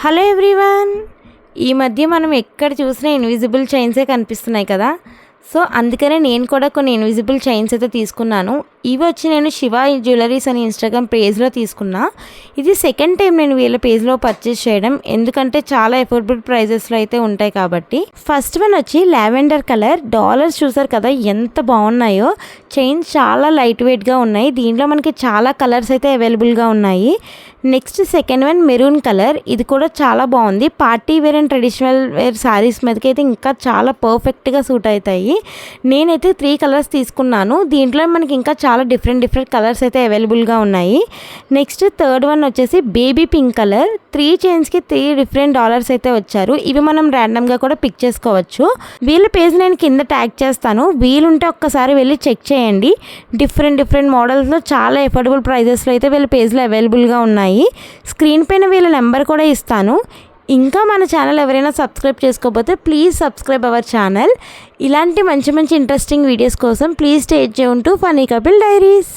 Hello everyone, ఈ మధ్య మనం ఎక్కడ చూసినా ఇన్విజిబుల్ చైన్సే కనిపిస్తున్నాయి కదా. సో అందుకనే నేను కూడా కొన్ని ఇన్విజిబుల్ చైన్స్ అయితే తీసుకున్నాను. ఇవి వచ్చి నేను శివ జ్యువెలరీస్ అని ఇన్స్టాగ్రామ్ పేజ్లో తీసుకున్నా. ఇది సెకండ్ టైం నేను వీళ్ళ పేజ్లో పర్చేస్ చేయడం, ఎందుకంటే చాలా అఫోర్డబుల్ ప్రైజెస్లో అయితే ఉంటాయి కాబట్టి. ఫస్ట్ వన్ వచ్చి లావెండర్ కలర్ డాలర్స్, చూసారు కదా ఎంత బాగున్నాయో. చైన్స్ చాలా లైట్ వెయిట్గా ఉన్నాయి. దీంట్లో మనకి చాలా కలర్స్ అయితే అవైలబుల్గా ఉన్నాయి. Next second one maroon colour, ఇది కూడా చాలా బాగుంది. Party wear and traditional wear saris మీదకి అయితే ఇంకా చాలా పర్ఫెక్ట్గా సూట్ అవుతాయి. నేనైతే 3 కలర్స్ తీసుకున్నాను. దీంట్లో మనకి ఇంకా చాలా డిఫరెంట్ కలర్స్ అయితే అవైలబుల్గా ఉన్నాయి. నెక్స్ట్ థర్డ్ వన్ వచ్చేసి baby pink colour. 3 చైన్స్కి 3 different dollars అయితే వచ్చారు. ఇవి మనం ర్యాండమ్గా కూడా పిక్ చేసుకోవచ్చు. వీళ్ళ పేజ్ నేను కింద ట్యాగ్ చేస్తాను, వీలుంటే ఒక్కసారి వెళ్ళి చెక్ చేయండి. డిఫరెంట్ మోడల్స్లో చాలా అఫోర్డబుల్ ప్రైజెస్లో అయితే వీళ్ళ పేజ్లో అవైలబుల్గా ఉన్నాయి. స్క్రీన్ పైన వీళ్ళ నెంబర్ కూడా ఇస్తాను. ఇంకా మన ఛానల్ ఎవరైనా సబ్స్క్రైబ్ చేసుకోకపోతే ప్లీజ్ సబ్స్క్రైబ్ అవర్ ఛానల్. ఇలాంటి మంచి ఇంట్రెస్టింగ్ వీడియోస్ కోసం please stay tune to funny couple diaries.